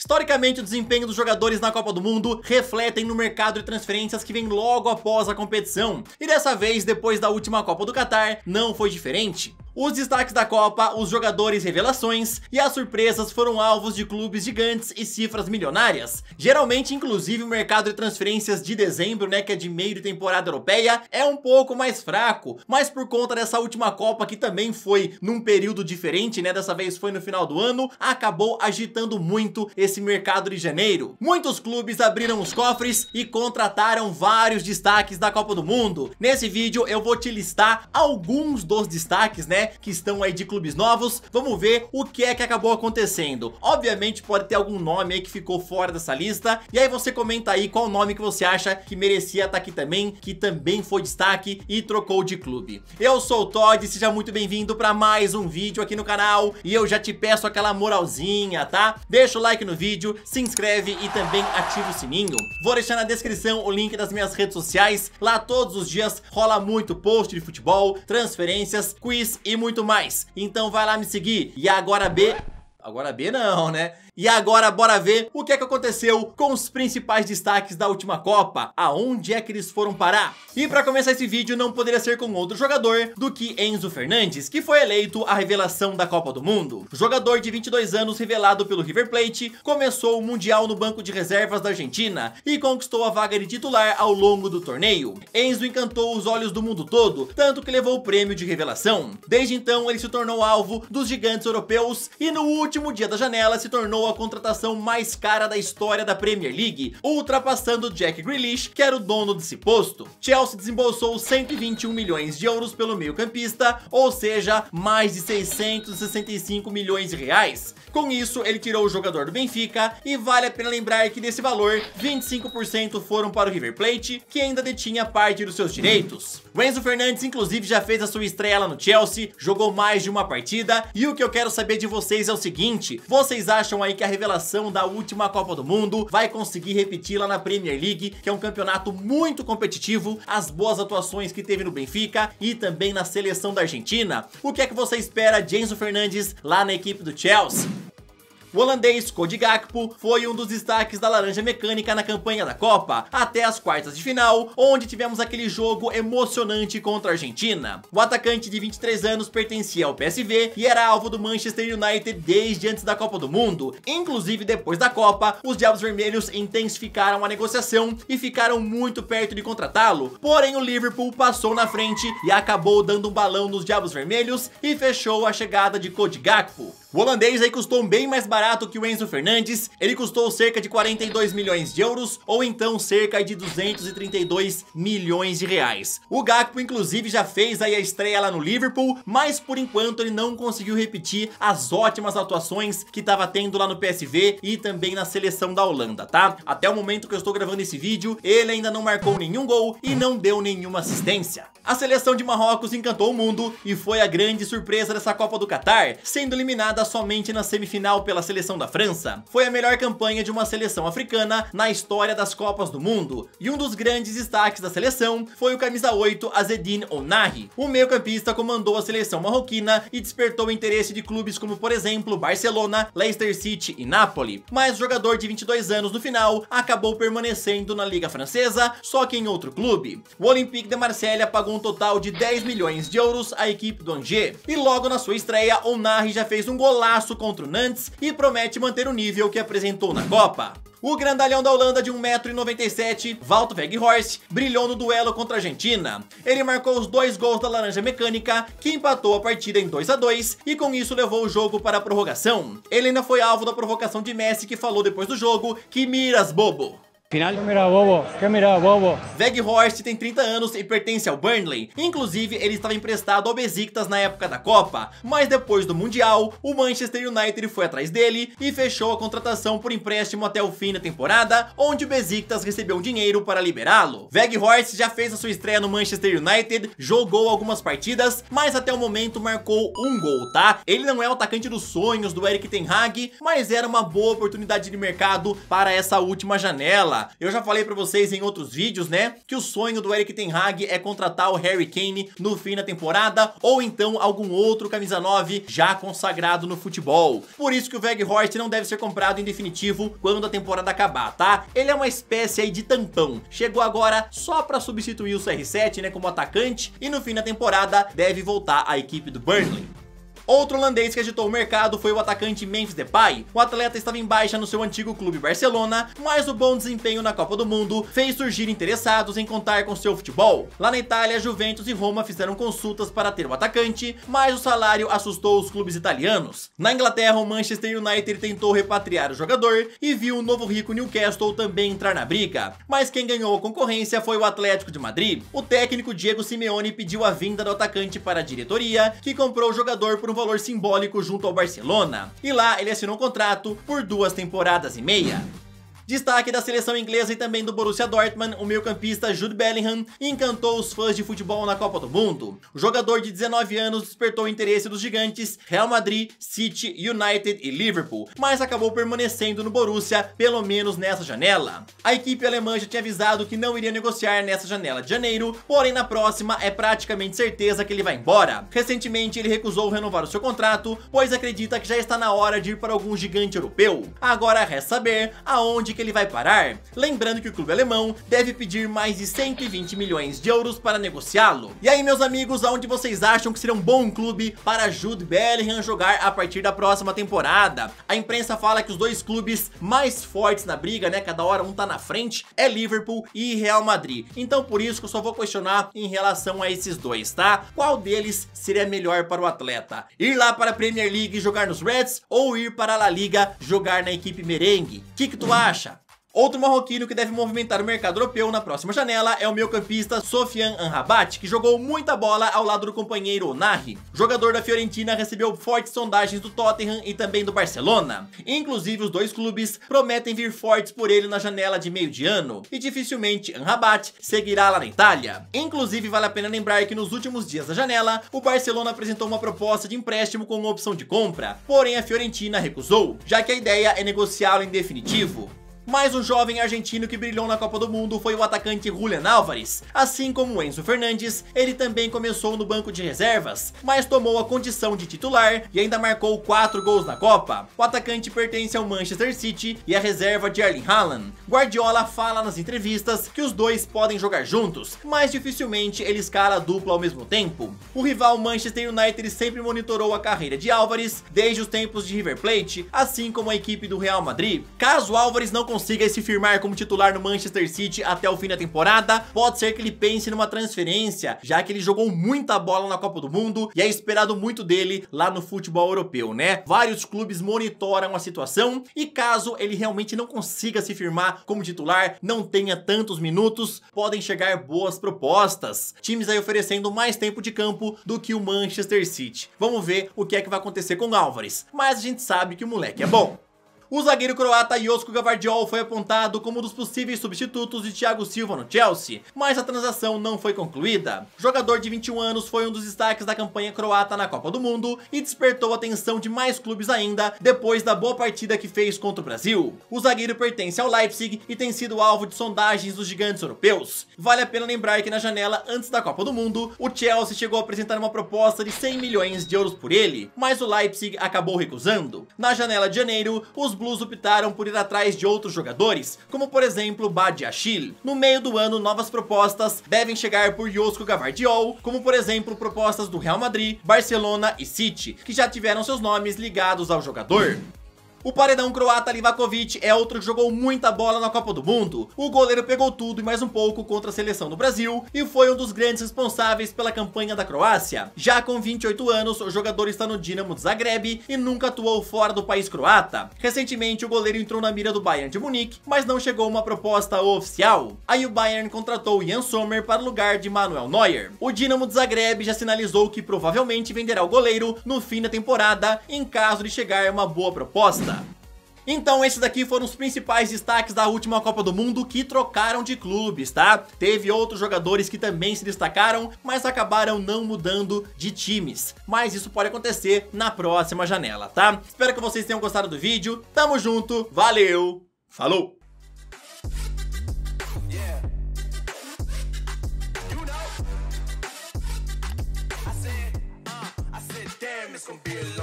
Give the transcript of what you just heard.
Historicamente, o desempenho dos jogadores na Copa do Mundo refletem no mercado de transferências que vem logo após a competição. E dessa vez, depois da última Copa do Catar, não foi diferente. Os destaques da Copa, os jogadores revelações e as surpresas foram alvos de clubes gigantes e cifras milionárias. Geralmente, inclusive, o mercado de transferências de dezembro, que é de meio de temporada europeia, é um pouco mais fraco. Mas por conta dessa última Copa, que também foi num período diferente, dessa vez foi no final do ano, acabou agitando muito esse mercado de janeiro. Muitos clubes abriram os cofres e contrataram vários destaques da Copa do Mundo. Nesse vídeo eu vou te listar alguns dos destaques, que estão aí de clubes novos. Vamos ver o que é que acabou acontecendo. Obviamente pode ter algum nome aí que ficou fora dessa lista, e aí você comenta aí qual nome que você acha que merecia estar aqui também, que também foi destaque e trocou de clube. Eu sou o Todd, seja muito bem-vindo para mais um vídeo aqui no canal, e eu já te peço aquela moralzinha, tá? Deixa o like no vídeo, se inscreve e também ativa o sininho. Vou deixar na descrição o link das minhas redes sociais, lá todos os dias rola muito post de futebol, transferências, quiz e muito mais. Então vai lá me seguir. E agora B... Agora B não, E agora bora ver o que é que aconteceu com os principais destaques da última Copa. Aonde é que eles foram parar? E pra começar esse vídeo não poderia ser com outro jogador do que Enzo Fernandes, que foi eleito a revelação da Copa do Mundo. O jogador de 22 anos revelado pelo River Plate começou o Mundial no banco de reservas da Argentina e conquistou a vaga de titular ao longo do torneio. Enzo encantou os olhos do mundo todo, tanto que levou o prêmio de revelação. Desde então ele se tornou alvo dos gigantes europeus e no último dia da janela se tornou a contratação mais cara da história da Premier League, ultrapassando Jack Grealish, que era o dono desse posto. Chelsea desembolsou 121 milhões de euros pelo meio-campista, ou seja, mais de 665 milhões de reais. Com isso, ele tirou o jogador do Benfica e vale a pena lembrar que desse valor, 25% foram para o River Plate, que ainda detinha parte dos seus direitos. O Enzo Fernandes, inclusive, já fez a sua estreia lá no Chelsea, jogou mais de uma partida, e o que eu quero saber de vocês é o seguinte: vocês acham aí que a revelação da última Copa do Mundo vai conseguir repetir lá na Premier League, que é um campeonato muito competitivo, as boas atuações que teve no Benfica e também na seleção da Argentina? O que é que você espera de Enzo Fernandes lá na equipe do Chelsea? O holandês Cody Gakpo foi um dos destaques da Laranja Mecânica na campanha da Copa, até as quartas de final, onde tivemos aquele jogo emocionante contra a Argentina. O atacante de 23 anos pertencia ao PSV e era alvo do Manchester United desde antes da Copa do Mundo. Inclusive, depois da Copa, os Diabos Vermelhos intensificaram a negociação e ficaram muito perto de contratá-lo. Porém, o Liverpool passou na frente e acabou dando um balão nos Diabos Vermelhos e fechou a chegada de Cody Gakpo. O holandês aí custou bem mais barato que o Enzo Fernandes, ele custou cerca de 42 milhões de euros, ou então cerca de 232 milhões de reais. O Gakpo inclusive já fez aí a estreia lá no Liverpool, mas por enquanto ele não conseguiu repetir as ótimas atuações que estava tendo lá no PSV e também na seleção da Holanda, tá? Até o momento que eu estou gravando esse vídeo, ele ainda não marcou nenhum gol e não deu nenhuma assistência. A seleção de Marrocos encantou o mundo e foi a grande surpresa dessa Copa do Catar, sendo eliminada somente na semifinal pela seleção da França. Foi a melhor campanha de uma seleção africana na história das Copas do Mundo, e um dos grandes destaques da seleção foi o camisa 8 Azzedine Ounahi. O meio-campista comandou a seleção marroquina e despertou o interesse de clubes como, por exemplo, Barcelona, Leicester City e Napoli, mas o jogador de 22 anos no final acabou permanecendo na Liga Francesa, só que em outro clube. O Olympique de Marselha pagou um total de 10 milhões de euros à equipe do Angers, e logo na sua estreia, Ounahi já fez um golaço contra o Nantes e promete manter o nível que apresentou na Copa. O grandalhão da Holanda de 1,97 m, Wout Weghorst, brilhou no duelo contra a Argentina. Ele marcou os 2 gols da Laranja Mecânica, que empatou a partida em 2-2 e com isso levou o jogo para a prorrogação. Ele ainda foi alvo da provocação de Messi, que falou depois do jogo que miras, bobo. Final. Que mira, bobo. Weghorst tem 30 anos e pertence ao Burnley. Inclusive, ele estava emprestado ao Besiktas na época da Copa, mas depois do Mundial, o Manchester United foi atrás dele e fechou a contratação por empréstimo até o fim da temporada, onde o Besiktas recebeu dinheiro para liberá-lo. Weghorst já fez a sua estreia no Manchester United, jogou algumas partidas, mas até o momento marcou um gol, tá? Ele não é o atacante dos sonhos do Erik ten Hag, mas era uma boa oportunidade de mercado para essa última janela. temporada. Eu já falei pra vocês em outros vídeos, né, que o sonho do Erik ten Hag é contratar o Harry Kane no fim da temporada, ou então algum outro camisa 9 já consagrado no futebol. Por isso que o Weghorst não deve ser comprado em definitivo quando a temporada acabar, tá? Ele é uma espécie aí de tampão. Chegou agora só pra substituir o CR7, né, como atacante, e no fim da temporada deve voltar à equipe do Burnley. Outro holandês que agitou o mercado foi o atacante Memphis Depay. O atleta estava em baixa no seu antigo clube Barcelona, mas o bom desempenho na Copa do Mundo fez surgir interessados em contar com seu futebol. Lá na Itália, Juventus e Roma fizeram consultas para ter o atacante, mas o salário assustou os clubes italianos. Na Inglaterra, o Manchester United tentou repatriar o jogador e viu o novo rico Newcastle também entrar na briga. Mas quem ganhou a concorrência foi o Atlético de Madrid. O técnico Diego Simeone pediu a vinda do atacante para a diretoria, que comprou o jogador por um valor simbólico junto ao Barcelona, e lá ele assinou um contrato por 2 temporadas e meia. Destaque da seleção inglesa e também do Borussia Dortmund, o meio-campista Jude Bellingham encantou os fãs de futebol na Copa do Mundo. O jogador de 19 anos despertou o interesse dos gigantes Real Madrid, City, United e Liverpool, mas acabou permanecendo no Borussia pelo menos nessa janela. A equipe alemã já tinha avisado que não iria negociar nessa janela de janeiro, porém na próxima é praticamente certeza que ele vai embora. Recentemente ele recusou renovar o seu contrato, pois acredita que já está na hora de ir para algum gigante europeu. Agora resta saber aonde que ele vai parar. Lembrando que o clube alemão deve pedir mais de 120 milhões de euros para negociá-lo. E aí, meus amigos, aonde vocês acham que seria um bom clube para Jude Bellingham jogar a partir da próxima temporada? A imprensa fala que os dois clubes mais fortes na briga, né, cada hora um tá na frente, é Liverpool e Real Madrid. Então por isso que eu só vou questionar em relação a esses dois, tá? Qual deles seria melhor para o atleta? Ir lá para a Premier League jogar nos Reds ou ir para a La Liga jogar na equipe merengue? O que tu acha? Outro marroquino que deve movimentar o mercado europeu na próxima janela é o meio-campista Sofiane Amrabat, que jogou muita bola ao lado do companheiro Onari. O jogador da Fiorentina recebeu fortes sondagens do Tottenham e também do Barcelona. Inclusive, os dois clubes prometem vir fortes por ele na janela de meio de ano, e dificilmente Amrabat seguirá lá na Itália. Inclusive, vale a pena lembrar que nos últimos dias da janela, o Barcelona apresentou uma proposta de empréstimo com opção de compra, porém a Fiorentina recusou, já que a ideia é negociá-lo em definitivo. Mas um jovem argentino que brilhou na Copa do Mundo foi o atacante Julián Álvares. Assim como Enzo Fernandes, ele também começou no banco de reservas, mas tomou a condição de titular e ainda marcou 4 gols na Copa. O atacante pertence ao Manchester City e é reserva de Erling Haaland. Guardiola fala nas entrevistas que os dois podem jogar juntos, mas dificilmente ele escala a dupla ao mesmo tempo. O rival Manchester United sempre monitorou a carreira de Álvares desde os tempos de River Plate, assim como a equipe do Real Madrid. Caso Álvares não consiga se firmar como titular no Manchester City até o fim da temporada, pode ser que ele pense numa transferência, já que ele jogou muita bola na Copa do Mundo e é esperado muito dele lá no futebol europeu, né? Vários clubes monitoram a situação e caso ele realmente não consiga se firmar como titular, não tenha tantos minutos, podem chegar boas propostas. Times aí oferecendo mais tempo de campo do que o Manchester City. Vamos ver o que é que vai acontecer com Álvares, mas a gente sabe que o moleque é bom. O zagueiro croata Josko Gvardiol foi apontado como um dos possíveis substitutos de Thiago Silva no Chelsea, mas a transação não foi concluída. O jogador de 21 anos foi um dos destaques da campanha croata na Copa do Mundo e despertou a atenção de mais clubes ainda depois da boa partida que fez contra o Brasil. O zagueiro pertence ao Leipzig e tem sido alvo de sondagens dos gigantes europeus. Vale a pena lembrar que na janela antes da Copa do Mundo, o Chelsea chegou a apresentar uma proposta de 100 milhões de euros por ele, mas o Leipzig acabou recusando. Na janela de janeiro, os Blues optaram por ir atrás de outros jogadores, como por exemplo Badiashile. No meio do ano, novas propostas devem chegar por Josko Gvardiol, como por exemplo propostas do Real Madrid, Barcelona e City, que já tiveram seus nomes ligados ao jogador. O paredão croata Livakovic é outro que jogou muita bola na Copa do Mundo. O goleiro pegou tudo e mais um pouco contra a seleção do Brasil e foi um dos grandes responsáveis pela campanha da Croácia. Já com 28 anos, o jogador está no Dinamo de Zagreb e nunca atuou fora do país croata. Recentemente, o goleiro entrou na mira do Bayern de Munique, mas não chegou uma proposta oficial. Aí o Bayern contratou Jan Sommer para o lugar de Manuel Neuer. O Dinamo de Zagreb já sinalizou que provavelmente venderá o goleiro no fim da temporada, em caso de chegar uma boa proposta. Então esses daqui foram os principais destaques da última Copa do Mundo que trocaram de clubes, tá? Teve outros jogadores que também se destacaram, mas acabaram não mudando de times. Mas isso pode acontecer na próxima janela, tá? Espero que vocês tenham gostado do vídeo. Tamo junto, valeu, falou! it's gonna be a